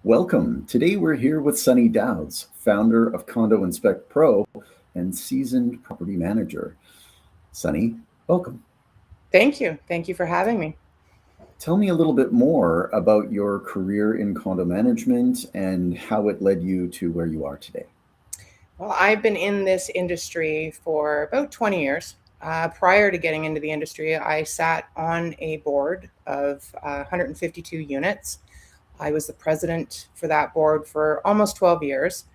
Welcome. Today we're here with Sunni Dowds, founder of Condo Inspect Pro and seasoned property manager. Sunni, welcome. Thank you. Thank you for having me. Tell me a little bit more about your career in condo management and how it led you to where you are today. Well, I've been in this industry for about 20 years. Prior to getting into the industry, I sat on a board of 152 units. I was the president for that board for almost 12 years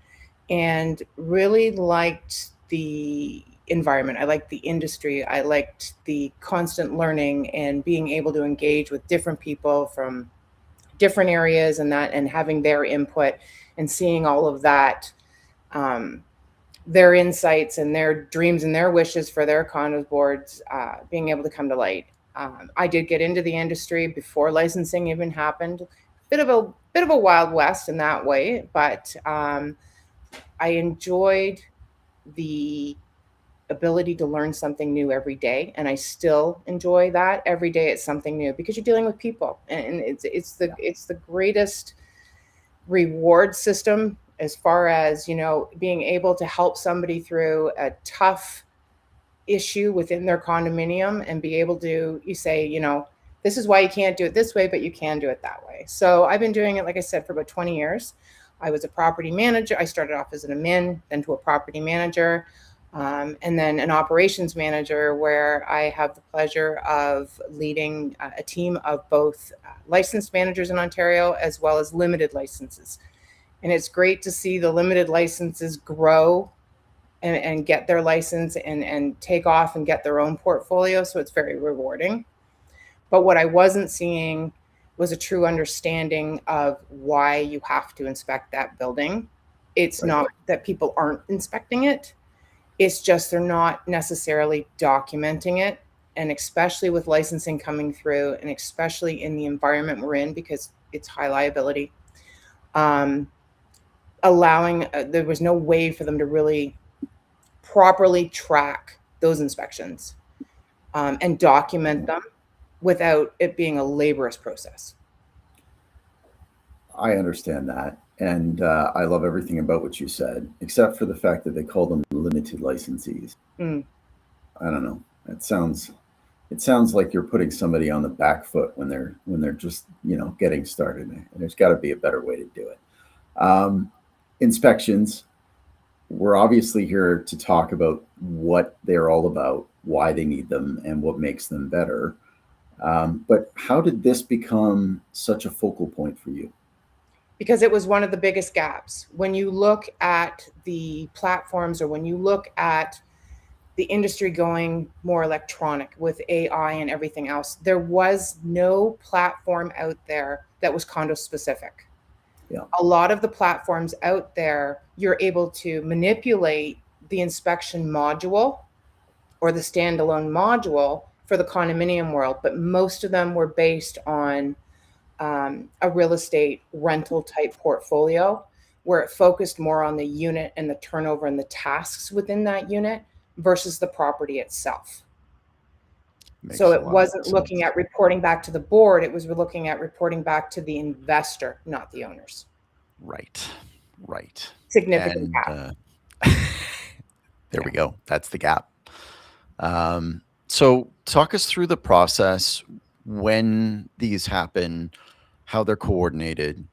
and really liked the environment. I liked the industry. I liked the constant learning and being able to engage with different people from different areas and having their input and seeing all of that, their insights and their dreams and their wishes for their condos boards being able to come to light. I did get into the industry before licensing even happened. Bit of a wild west in that way, but I enjoyed the ability to learn something new every day, and I still enjoy that. Every day it's something new because you're dealing with people, and it's the greatest reward system as far as being able to help somebody through a tough issue within their condominium and be able to this is why you can't do it this way, but you can do it that way. So I've been doing it, like I said, for about 20 years. I was a property manager. I started off as an admin, then to a property manager, and then an operations manager, where I have the pleasure of leading a team of both licensed managers in Ontario as well as limited licenses. And it's great to see the limited licenses grow and get their license and take off and get their own portfolio. So it's very rewarding. But what I wasn't seeing was a true understanding of why you have to inspect that building. It's Right. not that people aren't inspecting it. It's just they're not necessarily documenting it. And especially with licensing coming through, and especially in the environment we're in, because it's high liability, there was no way for them to really properly track those inspections and document them without it being a laborious process. I understand that. And I love everything about what you said, except for the fact that they call them limited licensees. Mm. I don't know. It sounds like you're putting somebody on the back foot when they're just getting started. And there's got to be a better way to do it. Inspections. We're obviously here to talk about what they're all about, why they need them, and what makes them better. But how did this become such a focal point for you? Because it was one of the biggest gaps. When you look at the platforms, or when you look at the industry going more electronic with AI and everything else, there was no platform out there that was condo specific. Yeah. A lot of the platforms out there, you're able to manipulate the inspection module or the standalone module for the condominium world, but most of them were based on a real estate rental type portfolio, where it focused more on the unit and the turnover and the tasks within that unit versus the property itself. So it wasn't looking at reporting back to the board, it was looking at reporting back to the investor, not the owners. Right. Significant gap. There we go. That's the gap. So talk us through the process, when these happen, how they're coordinated.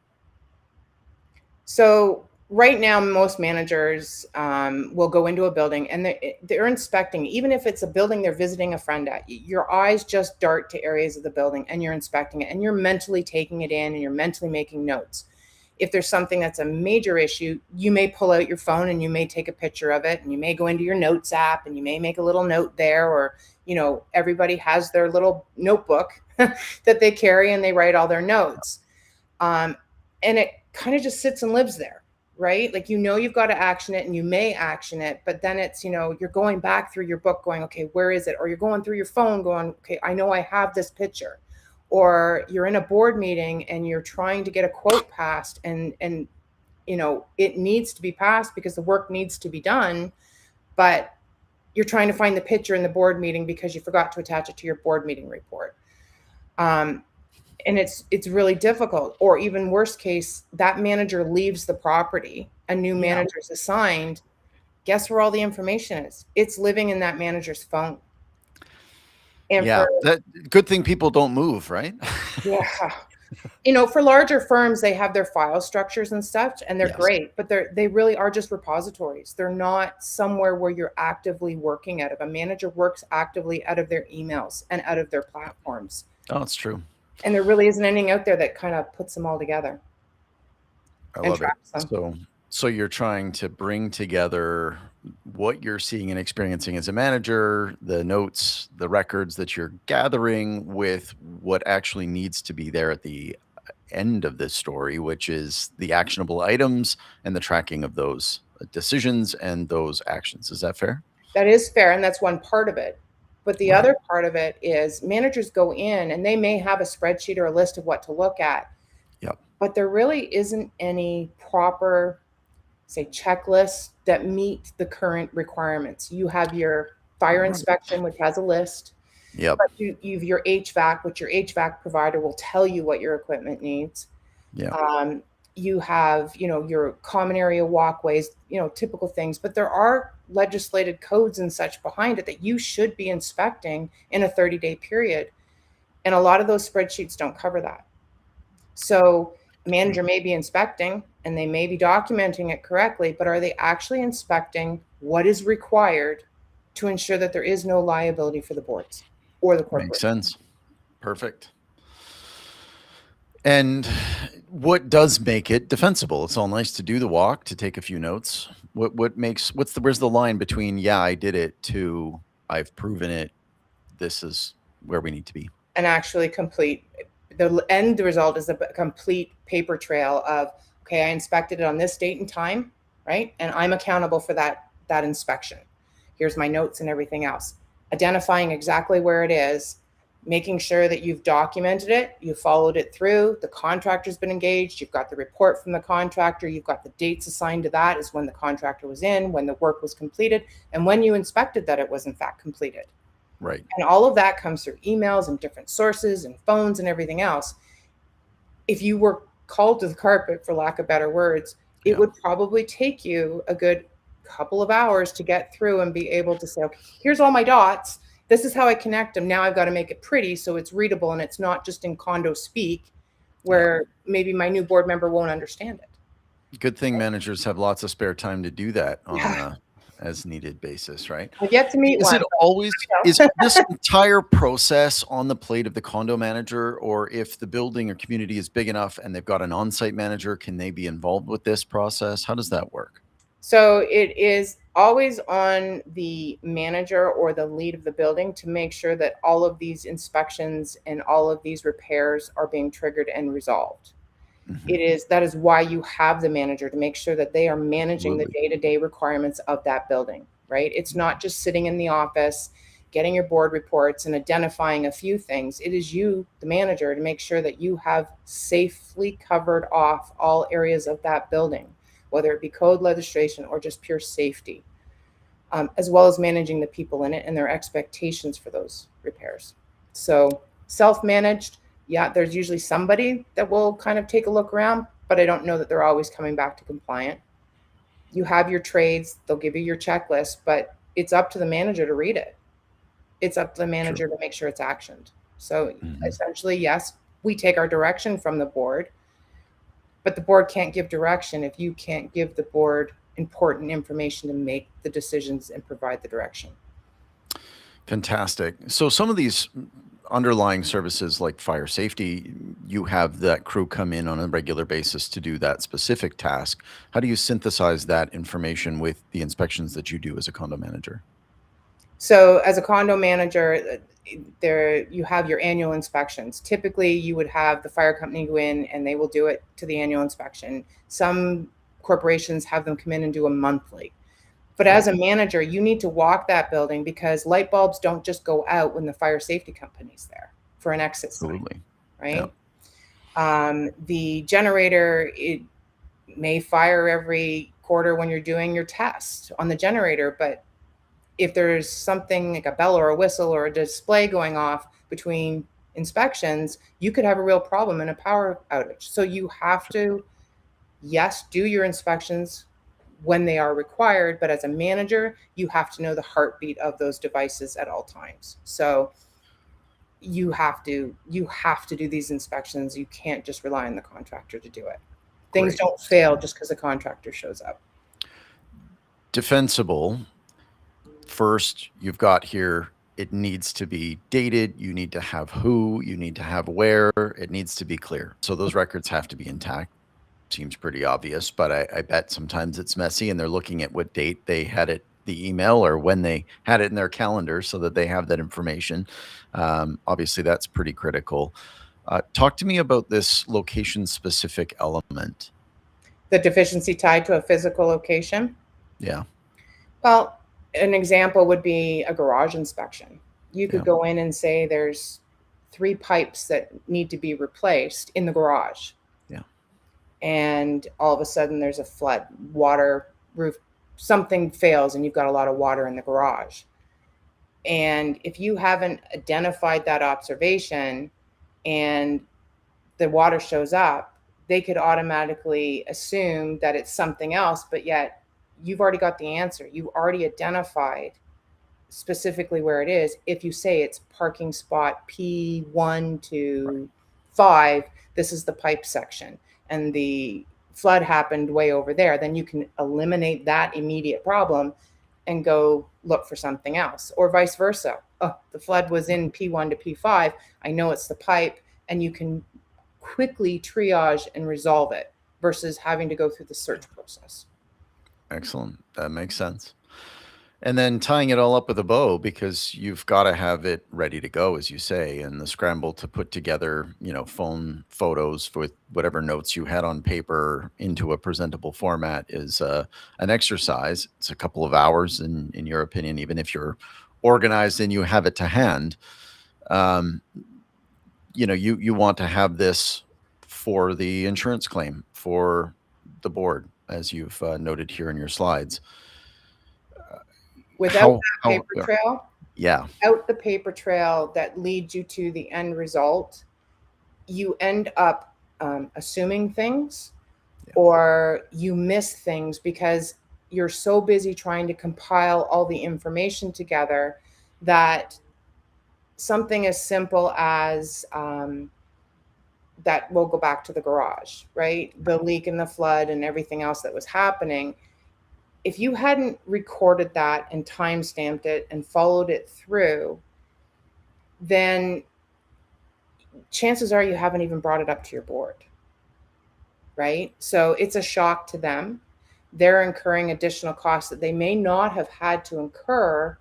So right now, most managers will go into a building and they're inspecting. Even if it's a building they're visiting a friend at, your eyes just dart to areas of the building and you're inspecting it and you're mentally taking it in and you're mentally making notes. If there's something that's a major issue, you may pull out your phone and you may take a picture of it, and you may go into your notes app and you may make a little note there, or everybody has their little notebook that they carry and they write all their notes. And it kind of just sits and lives there, right? Like, you've got to action it, and you may action it, but then it's, you're going back through your book going, okay, where is it? Or you're going through your phone going, okay, I know I have this picture. Or you're in a board meeting and you're trying to get a quote passed, and it needs to be passed because the work needs to be done, but you're trying to find the picture in the board meeting because you forgot to attach it to your board meeting report. And it's really difficult. Or even worst case, that manager leaves the property, a new Yeah. manager is assigned. Guess where all the information is? It's living in that manager's phone. And Yeah. for That good thing people don't move, right? yeah, for larger firms, they have their file structures and stuff, and they're Yes. great, but they really are just repositories. They're not somewhere where you're actively working out of. A manager works actively out of their emails and out of their platforms. Oh, it's true. And there really isn't anything out there that kind of puts them all together I and love it. tracks them. So you're trying to bring together what you're seeing and experiencing as a manager, the notes, the records that you're gathering with what actually needs to be there at the end of this story, which is the actionable items and the tracking of those decisions and those actions. Is that fair? That is fair, and that's one part of it. But the Right. other part of it is managers go in and they may have a spreadsheet or a list of what to look at, Yep. but there really isn't any proper, say, checklists that meet the current requirements. You have your fire Right. inspection, which has a list, Yep. but you have your HVAC, which your HVAC provider will tell you what your equipment needs. Yeah. You have, your common area walkways, typical things, but there are legislated codes and such behind it that you should be inspecting in a 30-day period. And a lot of those spreadsheets don't cover that. So a manager may be inspecting and they may be documenting it correctly, but are they actually inspecting what is required to ensure that there is no liability for the boards or the corporation? Makes sense. Perfect. And what does make it defensible? It's all nice to do the walk, to take a few notes. Where's the line between, yeah, I did it, to I've proven it, this is where we need to be? And actually complete. The end result is a complete paper trail of, okay, I inspected it on this date and time, right? And I'm accountable for that inspection. Here's my notes and everything else. Identifying exactly where it is, making sure that you've documented it, you followed it through, the contractor's been engaged, you've got the report from the contractor, you've got the dates assigned to that, is when the contractor was in, when the work was completed, and when you inspected that it was in fact completed. Right. And all of that comes through emails and different sources and phones and everything else. If you were called to the carpet, for lack of better words, it would probably take you a good couple of hours to get through and be able to say, okay, here's all my dots. This is how I connect them. Now I've got to make it pretty so it's readable and it's not just in condo speak where maybe my new board member won't understand it. Good thing managers have lots of spare time to do that on a as needed basis, right? I've yet to meet one. Is this entire process on the plate of the condo manager, or if the building or community is big enough and they've got an on-site manager, can they be involved with this process? How does that work? So it is always on the manager or the lead of the building to make sure that all of these inspections and all of these repairs are being triggered and resolved. Mm-hmm. That is why you have the manager, to make sure that they are managing Absolutely. the day-to-day requirements of that building, right? It's not just sitting in the office, getting your board reports and identifying a few things. It is you, the manager, to make sure that you have safely covered off all areas of that building, whether it be code legislation or just pure safety, as well as managing the people in it and their expectations for those repairs. So self-managed, yeah, there's usually somebody that will kind of take a look around, but I don't know that they're always coming back to compliant. You have your trades, they'll give you your checklist, but it's up to the manager to read it. It's up to the manager to make sure it's actioned. So essentially, yes, we take our direction from the board, but the board can't give direction if you can't give the board important information to make the decisions and provide the direction. Fantastic. So some of these underlying services like fire safety, you have that crew come in on a regular basis to do that specific task. How do you synthesize that information with the inspections that you do as a condo manager? So as a condo manager, you have your annual inspections. Typically, you would have the fire company go in and they will do it to the annual inspection. Some corporations have them come in and do a monthly. But as a manager, you need to walk that building because light bulbs don't just go out when the fire safety company's there for an exit sign, right? Yep. The generator, it may fire every quarter when you're doing your test on the generator, but if there's something like a bell or a whistle or a display going off between inspections, you could have a real problem in a power outage. So you have to, yes, do your inspections when they are required, but as a manager, you have to know the heartbeat of those devices at all times. So you have to do these inspections. You can't just rely on the contractor to do it. Things Great. don't fail just because a contractor shows up. Defensible. First, you've got here, it needs to be dated. You need to have who, you need to have where, it needs to be clear. So those records have to be intact. Seems pretty obvious, but I bet sometimes it's messy and they're looking at what date they had it, the email, or when they had it in their calendar so that they have that information. Obviously, that's pretty critical. Talk to me about this location specific element. The deficiency tied to a physical location? Yeah. Well, an example would be a garage inspection. You could Yeah. go in and say there's 3 pipes that need to be replaced in the garage. Yeah. And all of a sudden there's a flood, water, roof, something fails, and you've got a lot of water in the garage. And if you haven't identified that observation and the water shows up, they could automatically assume that it's something else, but yet you've already got the answer. You already identified specifically where it is. If you say it's parking spot P1 to 5, this is the pipe section, and the flood happened way over there, then you can eliminate that immediate problem and go look for something else, or vice versa. Oh, the flood was in P1 to P5. I know it's the pipe, and you can quickly triage and resolve it versus having to go through the search process. Excellent. That makes sense. And then tying it all up with a bow, because you've got to have it ready to go, as you say, and the scramble to put together, phone photos with whatever notes you had on paper into a presentable format is an exercise. It's a couple of hours, in your opinion, even if you're organized and you have it to hand. You want to have this for the insurance claim for the board, as you've noted here in your slides. Without that paper trail, yeah, without the paper trail that leads you to the end result, you end up assuming things, or you miss things because you're so busy trying to compile all the information together that something as simple as that, we'll go back to the garage, right? The leak and the flood and everything else that was happening. If you hadn't recorded that and time-stamped it and followed it through, then chances are you haven't even brought it up to your board, right? So it's a shock to them. They're incurring additional costs that they may not have had to incur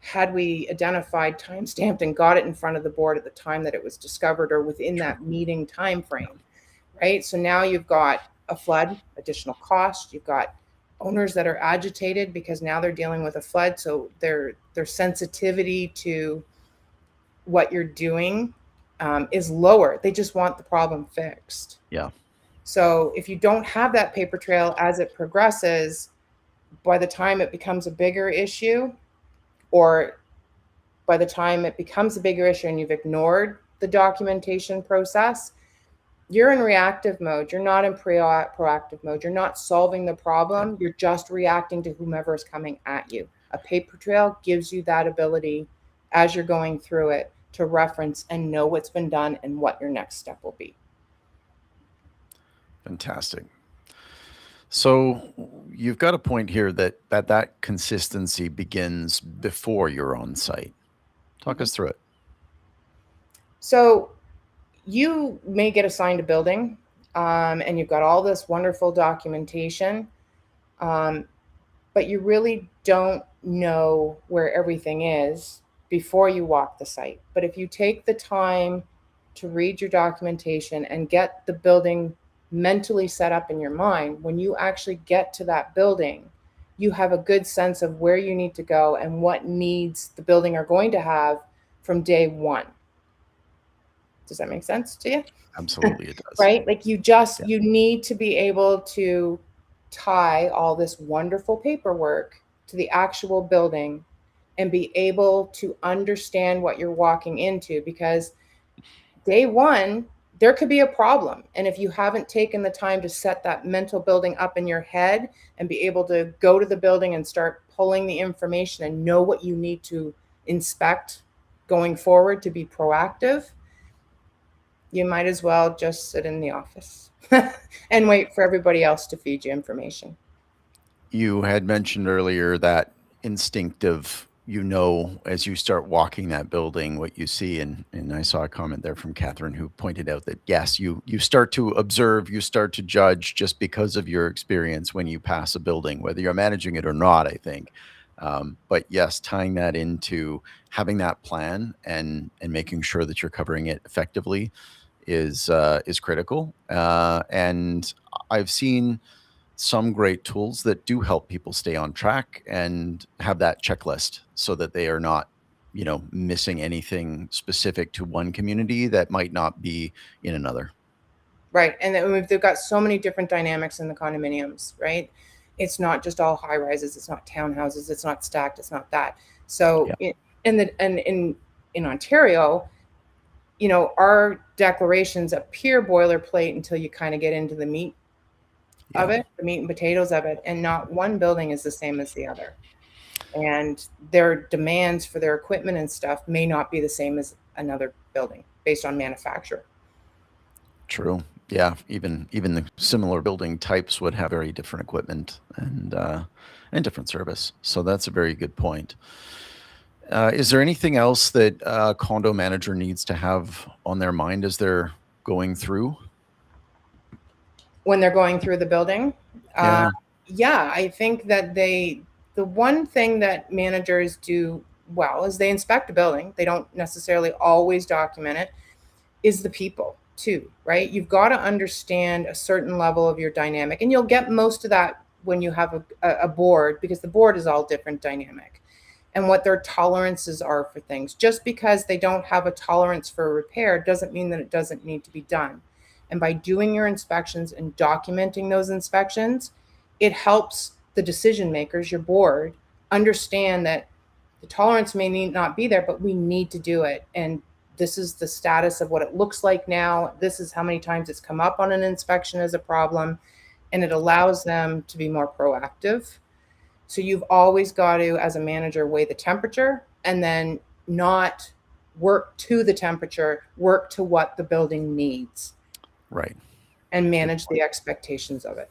had we identified, time-stamped, and got it in front of the board at the time that it was discovered or within that meeting time frame, right? So now you've got a flood, additional cost. You've got owners that are agitated because now they're dealing with a flood, so their sensitivity to what you're doing is lower. They just want the problem fixed. Yeah. So if you don't have that paper trail as it progresses, by the time it becomes a bigger issue, or by the time it becomes a bigger issue and you've ignored the documentation process, you're in reactive mode. You're not in proactive mode. You're not solving the problem. You're just reacting to whomever is coming at you. A paper trail gives you that ability as you're going through it to reference and know what's been done and what your next step will be. Fantastic. So you've got a point here that consistency begins before you're on site. Talk us through it. So you may get assigned a building, and you've got all this wonderful documentation, but you really don't know where everything is before you walk the site. But if you take the time to read your documentation and get the building mentally set up in your mind, when you actually get to that building, you have a good sense of where you need to go and what needs the building are going to have from day one. Does that make sense to you? Absolutely, it does. Right? Like you need to be able to tie all this wonderful paperwork to the actual building and be able to understand what you're walking into, because day one, there could be a problem. And if you haven't taken the time to set that mental building up in your head and be able to go to the building and start pulling the information and know what you need to inspect going forward to be proactive, you might as well just sit in the office and wait for everybody else to feed you information. You had mentioned earlier that instinctive, as you start walking that building, what you see. And I saw a comment there from Catherine who pointed out that, yes, you start to observe, you start to judge just because of your experience when you pass a building, whether you're managing it or not, I think. But yes, tying that into having that plan and making sure that you're covering it effectively is critical. And I've seen some great tools that do help people stay on track and have that checklist so that they are not, missing anything specific to one community that might not be in another. Right. And then they've got so many different dynamics in the condominiums, right? It's not just all high rises, it's not townhouses, it's not stacked, it's not that. So Yeah. in Ontario, our declarations appear boilerplate until you kind of get into the meat of it, the meat and potatoes of it, and not one building is the same as the other. And their demands for their equipment and stuff may not be the same as another building based on manufacturer. True. Yeah. Even the similar building types would have very different equipment and different service. So that's a very good point. Is there anything else that a condo manager needs to have on their mind as they're going through? When they're going through the building? Yeah. I think that the one thing that managers do well is they inspect a building. They don't necessarily always document it, is the people too, right? You've got to understand a certain level of your dynamic, and you'll get most of that when you have a board, because the board is all different dynamic and what their tolerances are for things. Just because they don't have a tolerance for a repair doesn't mean that it doesn't need to be done. And by doing your inspections and documenting those inspections, it helps the decision makers, your board, understand that the tolerance may need not be there, but we need to do it. And this is the status of what it looks like now. This is how many times it's come up on an inspection as a problem. And it allows them to be more proactive. So you've always got to, as a manager, weigh the temperature and then not work to the temperature, work to what the building needs. Right. And manage the expectations of it.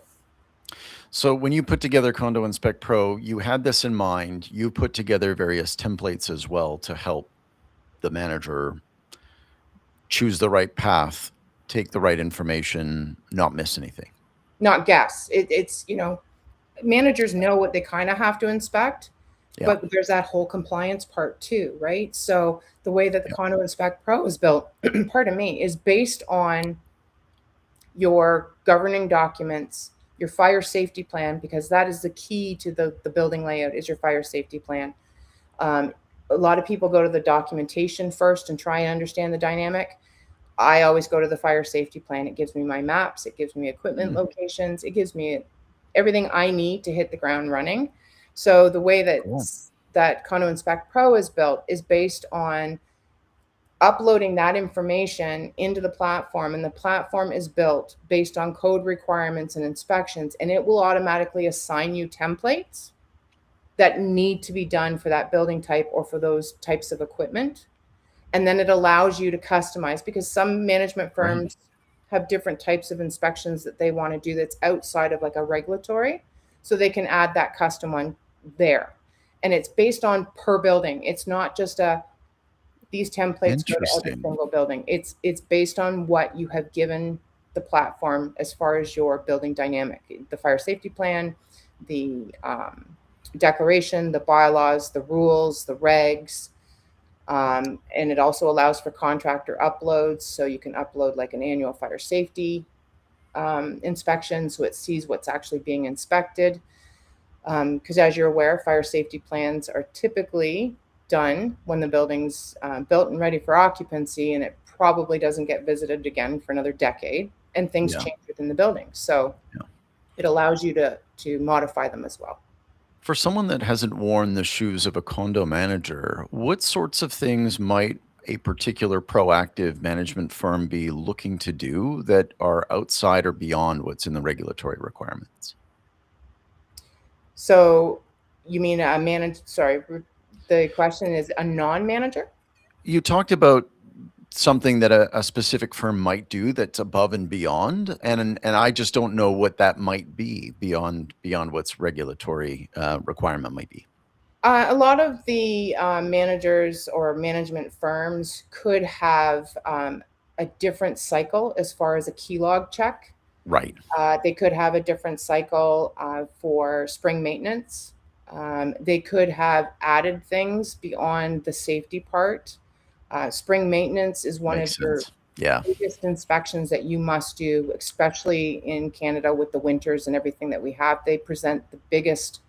So when you put together Condo Inspect Pro, you had this in mind. You put together various templates as well to help the manager choose the right path, take the right information, not miss anything. Not guess. It's, managers know what they kind of have to inspect, but there's that whole compliance part too, right? So the way that the Condo Inspect Pro is built, pardon me, is based on your governing documents, your fire safety plan, because that is the key to the building layout, is your fire safety plan. A lot of people go to the documentation first and try and understand the dynamic. I always go to the fire safety plan. It gives me my maps, it gives me equipment locations, it gives me everything I need to hit the ground running. So the way that Condo Inspect Pro is built is based on uploading that information into the platform, and the platform is built based on code requirements and inspections, and it will automatically assign you templates that need to be done for that building type or for those types of equipment. And then it allows you to customize, because some management firms have different types of inspections that they want to do that's outside of like a regulatory, so they can add that custom one there. And it's based on per building. It's not just these templates go to every single building. It's based on what you have given the platform as far as your building dynamic, the fire safety plan, the declaration, the bylaws, the rules, the regs. And it also allows for contractor uploads. So you can upload like an annual fire safety inspection, so it sees what's actually being inspected. Because as you're aware, fire safety plans are typically done when the building's built and ready for occupancy, and it probably doesn't get visited again for another decade, and things change within the building. So it allows you to modify them as well. For someone that hasn't worn the shoes of a condo manager, what sorts of things might a particular proactive management firm be looking to do that are outside or beyond what's in the regulatory requirements? So you mean a manager? Sorry, the question is a non-manager? You talked about something that a specific firm might do that's above and beyond, and I just don't know what that might be beyond what's regulatory requirement might be. A lot of the managers or management firms could have a different cycle as far as a key log check. Right. They could have a different cycle for spring maintenance. They could have added things beyond the safety part. Spring maintenance is one Makes of your sense. Yeah. biggest inspections that you must do, especially in Canada with the winters and everything that we have. They present the biggest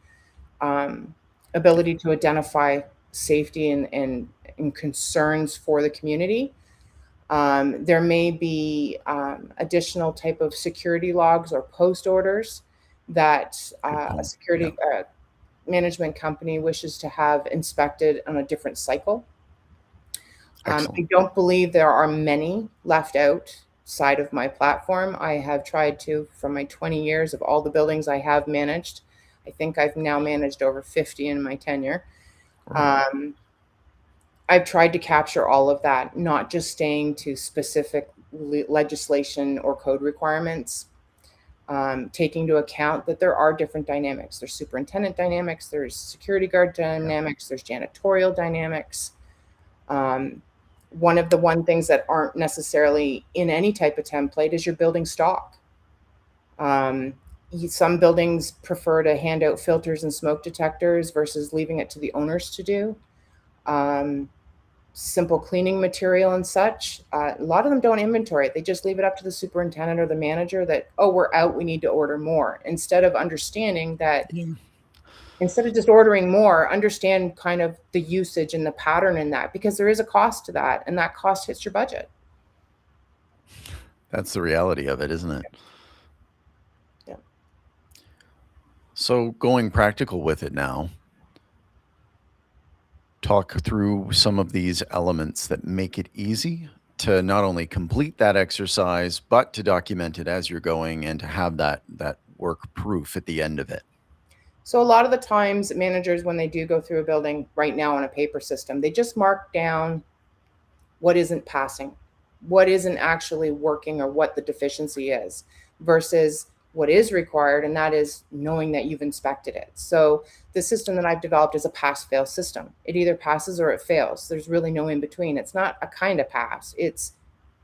ability to identify safety and concerns for the community. There may be additional type of security logs or post orders that a security management company wishes to have inspected on a different cycle. I don't believe there are many left outside of my platform. I have tried to, from my 20 years of all the buildings I have managed, I think I've now managed over 50 in my tenure. Right. I've tried to capture all of that, not just staying to specific legislation or code requirements, taking into account that there are different dynamics. There's superintendent dynamics, there's security guard dynamics, there's janitorial dynamics. One of the things that aren't necessarily in any type of template is your building stock. Some buildings prefer to hand out filters and smoke detectors versus leaving it to the owners to do. Simple cleaning material and such. A lot of them don't inventory it. They just leave it up to the superintendent or the manager that, oh, we're out, we need to order more. Instead of understanding that, instead of just ordering more, understand kind of the usage and the pattern in that, because there is a cost to that, and that cost hits your budget. That's the reality of it, isn't it? Yeah. So going practical with it now, talk through some of these elements that make it easy to not only complete that exercise, but to document it as you're going and to have that work proof at the end of it. So a lot of the times managers, when they do go through a building right now on a paper system, they just mark down what isn't passing, what isn't actually working, or what the deficiency is, versus what is required, and that is knowing that you've inspected it. So the system that I've developed is a pass-fail system. It either passes or it fails. There's really no in between. It's not a kind of pass. It's,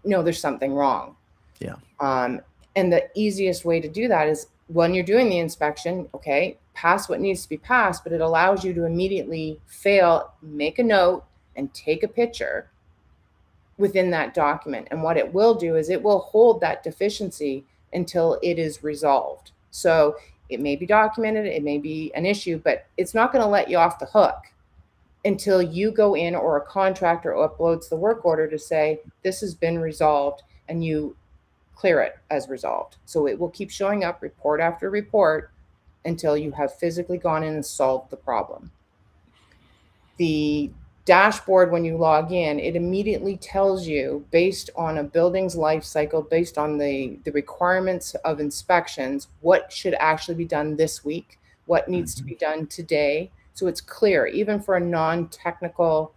no, there's something wrong. Yeah. And the easiest way to do that is when you're doing the inspection, okay, pass what needs to be passed, but it allows you to immediately fail, make a note, and take a picture within that document. And what it will do is it will hold that deficiency until it is resolved. So it may be documented, it may be an issue, but it's not going to let you off the hook until you go in or a contractor uploads the work order to say, this has been resolved, and you clear it as resolved. So it will keep showing up report after report until you have physically gone in and solved the problem. The dashboard, when you log in, it immediately tells you, based on a building's life cycle, based on the requirements of inspections, what should actually be done this week, what needs to be done today. So it's clear, even for a non-technical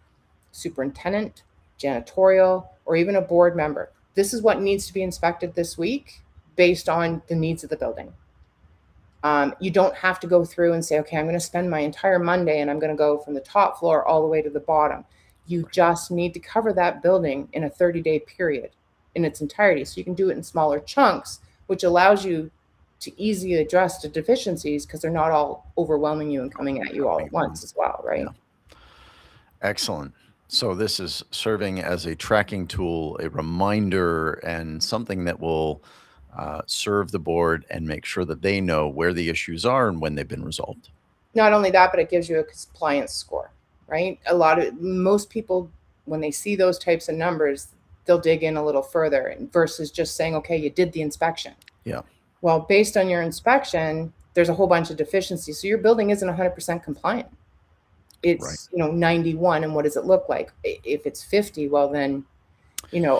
superintendent, janitorial, or even a board member. This is what needs to be inspected this week based on the needs of the building. You don't have to go through and say, okay, I'm going to spend my entire Monday and I'm going to go from the top floor all the way to the bottom. You just need to cover that building in a 30-day period in its entirety. So you can do it in smaller chunks, which allows you to easily address the deficiencies because they're not all overwhelming you and coming at you all at once as well, right? Yeah. Excellent. So this is serving as a tracking tool, a reminder, and something that will serve the board and make sure that they know where the issues are and when they've been resolved. Not only that, but it gives you a compliance score, right? Most people, when they see those types of numbers, they'll dig in a little further versus just saying, okay, you did the inspection. Yeah. Well, based on your inspection, there's a whole bunch of deficiencies. So your building isn't 100% compliant. it's 91, and what does it look like? If it's 50, well then,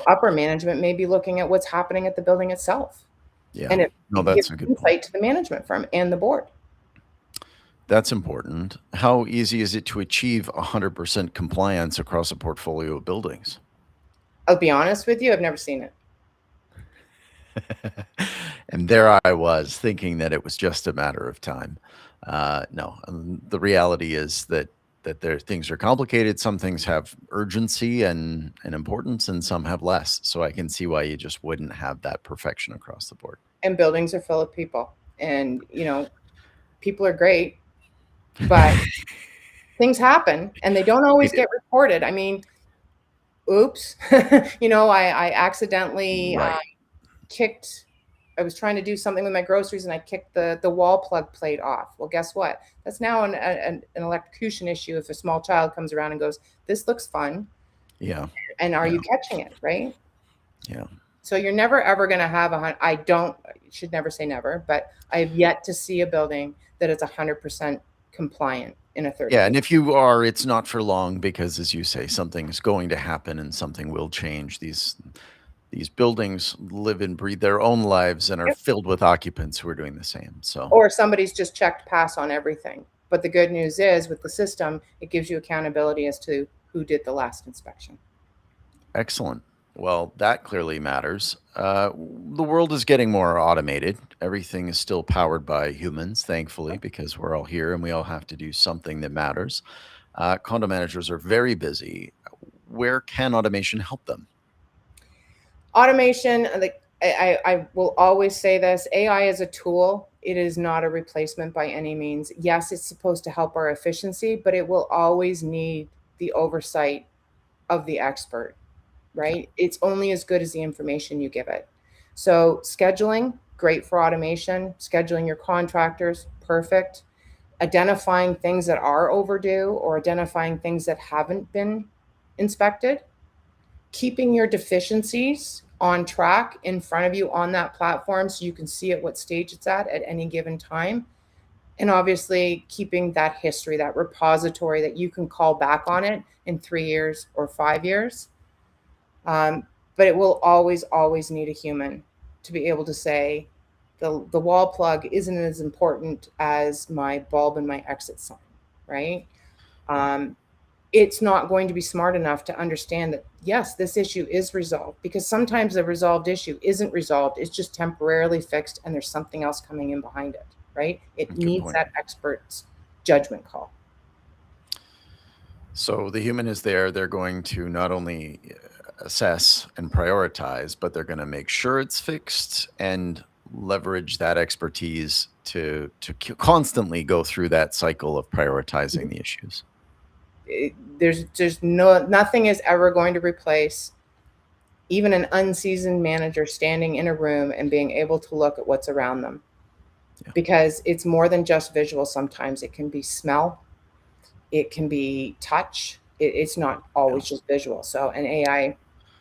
upper management may be looking at what's happening at the building itself, and Yeah. it No, gives that's a good point. insight to the management firm and the board. That's important. How easy is it to achieve 100% compliance across a portfolio of buildings? I'll be honest with you, I've never seen it. And there I was thinking that it was just a matter of time. No, the reality is that there things are complicated. Some things have urgency and importance, and some have less. So I can see why you just wouldn't have that perfection across the board. And buildings are full of people, and people are great, but things happen and they don't They always do. get reported. I mean, oops. I accidentally Right. kicked. I was trying to do something with my groceries and I kicked the wall plug plate off. Well, guess what? That's now an electrocution issue if a small child comes around and goes, "This looks fun," Yeah. and are Yeah. you catching it, right? Yeah. So you're never ever going to have I don't, should never say never, but I have yet to see a building that is 100% compliant in a 30 Yeah. day. And if you are, it's not for long because, as you say, something's going to happen and something will change. These buildings live and breathe their own lives and are Yep. filled with occupants who are doing the same. So Or somebody's just checked pass on everything. But the good news is with the system, it gives you accountability as to who did the last inspection. excellent. Well, that clearly matters. The world is getting more automated. Everything is still powered by humans, thankfully, because we're all here and we all have to do something that matters. Condo managers are very busy. Where can automation help them? Automation, like I will always say this, AI is a tool. It is not a replacement by any means. Yes, it's supposed to help our efficiency, but it will always need the oversight of the expert, right? It's only as good as the information you give it. So scheduling, great for automation. Scheduling your contractors, perfect. Identifying things that are overdue or identifying things that haven't been inspected. Keeping your deficiencies on track in front of you on that platform so you can see at what stage it's at any given time. And obviously keeping that history, that repository that you can call back on it in 3 years or 5 years. But it will always, always need a human to be able to say the wall plug isn't as important as my bulb and my exit sign, right? It's not going to be smart enough to understand that, yes, this issue is resolved, because sometimes the resolved issue isn't resolved. It's just temporarily fixed and there's something else coming in behind it, right? It Good needs point. that expert's judgment call. So the human is there. They're going to not only assess and prioritize, but they're going to make sure it's fixed and leverage that expertise to constantly go through that cycle of prioritizing the issues. There's nothing is ever going to replace even an unseasoned manager standing in a room and being able to look at what's around them. Yeah. Because it's more than just visual. Sometimes it can be smell, it can be touch. It's not always just visual. So an AI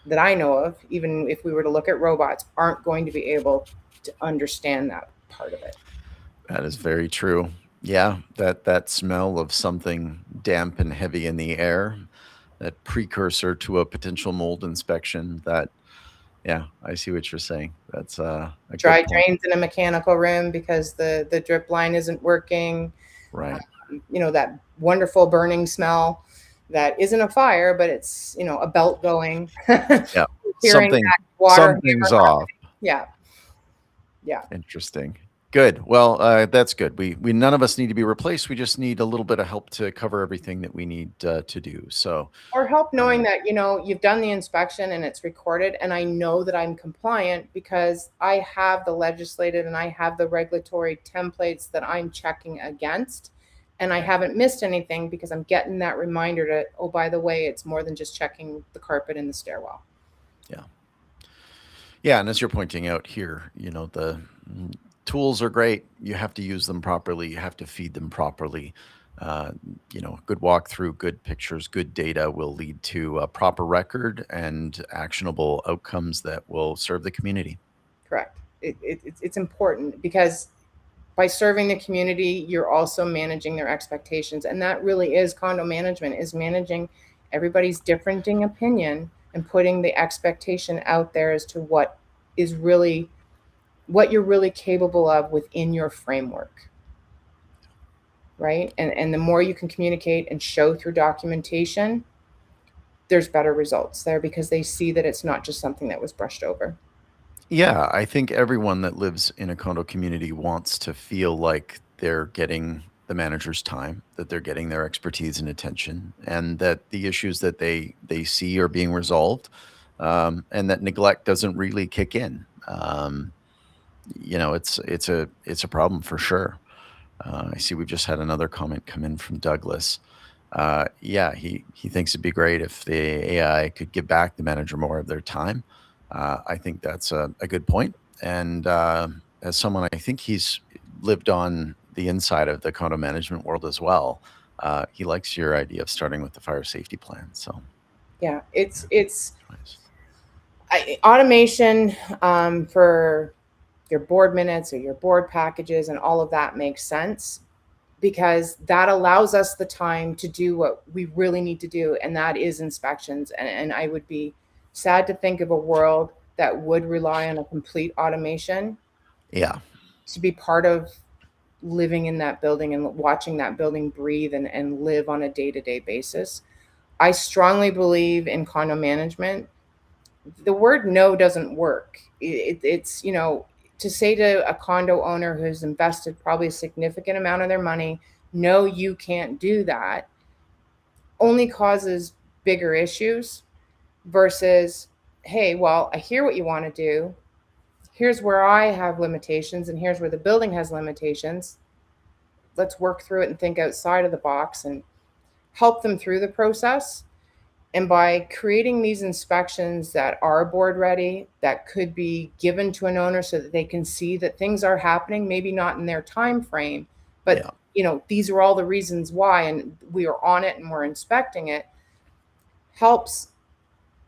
that I know of, even if we were to look at robots, aren't going to be able to understand that part of it. That is very true. Yeah, that smell of something damp and heavy in the air, that precursor to a potential mold inspection. Yeah, I see what you're saying. That's a Dry good point. drains in a mechanical room because the drip line isn't working. Right. That wonderful burning smell that isn't a fire, but it's a belt going. Yeah. Hearing Something that water something's hammer off. Yeah. Interesting. Good. Well, that's good. We none of us need to be replaced. We just need a little bit of help to cover everything that we need to do. So, Or help knowing that, you've done the inspection and it's recorded, and I know that I'm compliant because I have the legislated and I have the regulatory templates that I'm checking against, and I haven't missed anything because I'm getting that reminder to, oh, by the way, it's more than just checking the carpet in the stairwell. yeah, and as you're pointing out here, the tools are great. You have to use them properly. You have to feed them properly. Good walkthrough, good pictures, good data will lead to a proper record and actionable outcomes that will serve the community. Correct. It's important because by serving the community, you're also managing their expectations. And that really is condo management, is managing everybody's differing opinion and putting the expectation out there as to what you're really capable of within your framework. Right? And the more you can communicate and show through documentation, there's better results there because they see that it's not just something that was brushed over. Yeah, I think everyone that lives in a condo community wants to feel like they're getting the manager's time, that they're getting their expertise and attention, and that the issues that they see are being resolved, and that neglect doesn't really kick in. It's a problem for sure. I see we've just had another comment come in from Douglas. Yeah, he thinks it'd be great if the AI could give back the manager more of their time. I think that's a good point. And as someone, I think he's lived on the inside of the condo management world as well. He likes your idea of starting with the fire safety plan. So Yeah, yeah, it's nice. automation for your board minutes or your board packages and all of that makes sense because that allows us the time to do what we really need to do, and that is inspections. And I would be sad to think of a world that would rely on a complete automation Yeah, to be part of living in that building and watching that building breathe and live on a day-to-day basis. I strongly believe in condo management. The word no doesn't work. It's, to say to a condo owner who's invested probably a significant amount of their money, no, you can't do that, only causes bigger issues versus, hey, well, I hear what you want to do. Here's where I have limitations, and here's where the building has limitations. Let's work through it and think outside of the box and help them through the process. And by creating these inspections that are board ready, that could be given to an owner so that they can see that things are happening, maybe not in their time frame, but yeah, these are all the reasons why, and we are on it and we're inspecting it, helps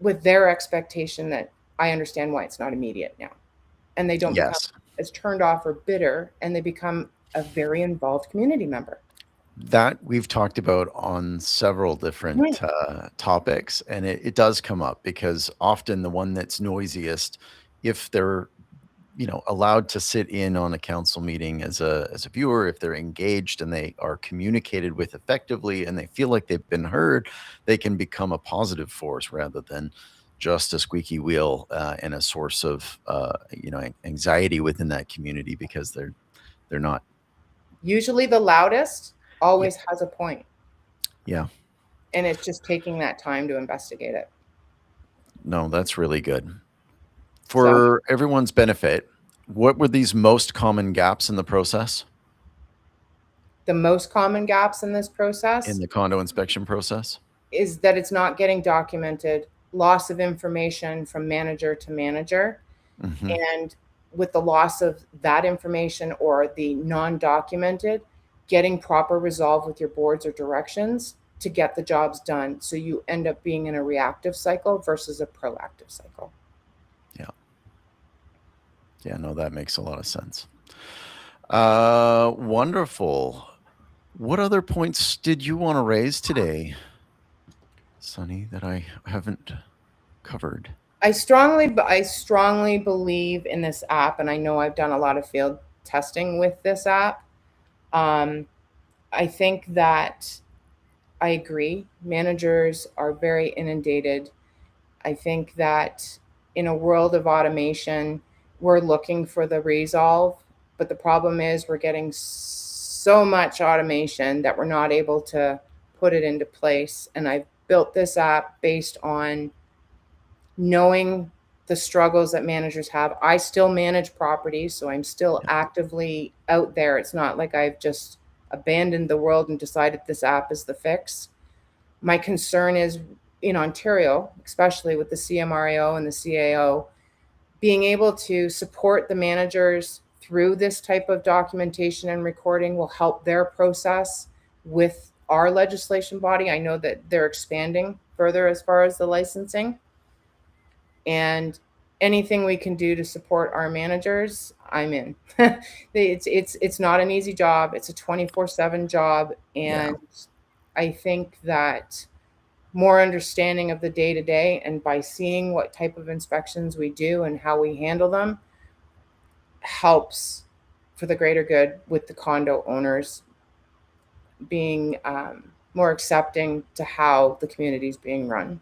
with their expectation that I understand why it's not immediate now. And they don't become yes. as turned off or bitter, and they become a very involved community member. That we've talked about on several Right. different topics, and it does come up because often the one that's noisiest, if they're allowed to sit in on a council meeting as a viewer, if they're engaged and they are communicated with effectively and they feel like they've been heard, they can become a positive force rather than just a squeaky wheel and a source of anxiety within that community because they're not. Usually the loudest Yeah, always has a point, yeah. and it's just taking that time to investigate it. No, that's really good. So For everyone's benefit, what were these most common gaps in the process, the most common gaps in this in process the condo inspection process? is that it's not getting documented, loss of information from manager to manager, Hmm. and with the loss of that information or the non-documented, getting proper resolve with your boards or directions to get the jobs done. So you end up being in a reactive cycle versus a proactive cycle. Yeah. Yeah, no, that makes a lot of sense. Wonderful. What other points did you want to raise today, Sunny, that I haven't covered? I strongly believe in this app, and I know I've done a lot of field testing with this app. Um, I think that I agree. Managers are very inundated. I think that in a world of automation, we're looking for the resolve, but the problem is we're getting so much automation that we're not able to put it into place. And I've built this app based on knowing the struggles that managers have. I still manage properties, so I'm still Yeah. actively out there. It's not like I've just abandoned the world and decided this app is the fix. My concern is in Ontario, especially with the CMRAO and the CAO, being able to support the managers through this type of documentation and recording will help their process with our legislation body. I know that they're expanding further as far as the licensing. And anything we can do to support our managers, I'm in. It's not an easy job. It's a 24/7 job, and I think that more understanding of the day to day, and by seeing what type of inspections we do and how we handle them, helps for the greater good with the condo owners being more accepting to how the community is being run.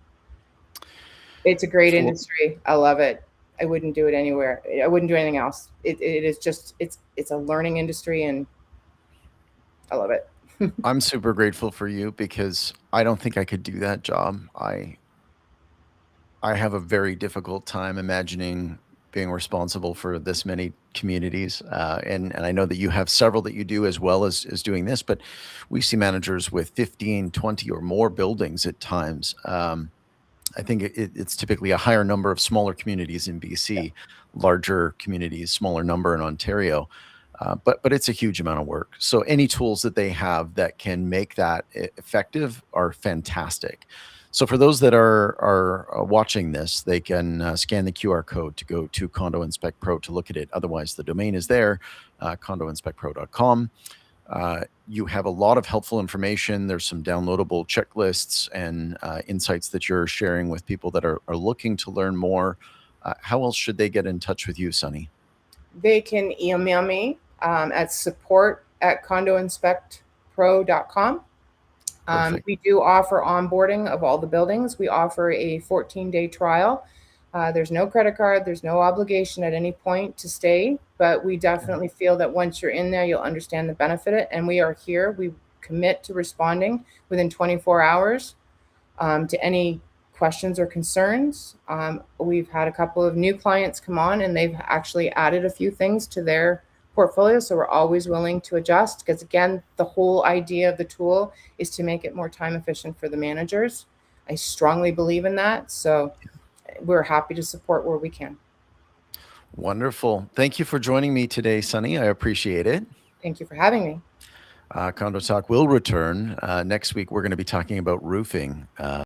It's a great industry. I love it. I wouldn't do it anywhere. I wouldn't do anything else. It is just it's a learning industry, and I love it. I'm super grateful for you because I don't think I could do that job. I have a very difficult time imagining being responsible for this many communities. And I know that you have several that you do as well as doing this, but we see managers with 15, 20 or more buildings at times. I think it's typically a higher number of smaller communities in BC, larger communities, smaller number in Ontario. But it's a huge amount of work. So any tools that they have that can make that effective are fantastic. So for those that are watching this, they can scan the QR code to go to Condo Inspect Pro to look at it. Otherwise, the domain is there, condoinspectpro.com. You have a lot of helpful information. There's some downloadable checklists and insights that you're sharing with people that are looking to learn more. How else should they get in touch with you, Sunni? They can email me at support@condoinspectpro.com. We do offer onboarding of all the buildings. We offer a 14-day trial. There's no credit card. There's no obligation at any point to stay, but we definitely feel that once you're in there, you'll understand the benefit of it. And we are here. We commit to responding within 24 hours to any questions or concerns. We've had a couple of new clients come on, and they've actually added a few things to their portfolio. So we're always willing to adjust, because again, the whole idea of the tool is to make it more time efficient for the managers. I strongly believe in that. So we're happy to support where we can. Wonderful. Thank you for joining me today, Sunni. I appreciate it. Thank you for having me. Condo Talk will return. Next week, we're going to be talking about roofing.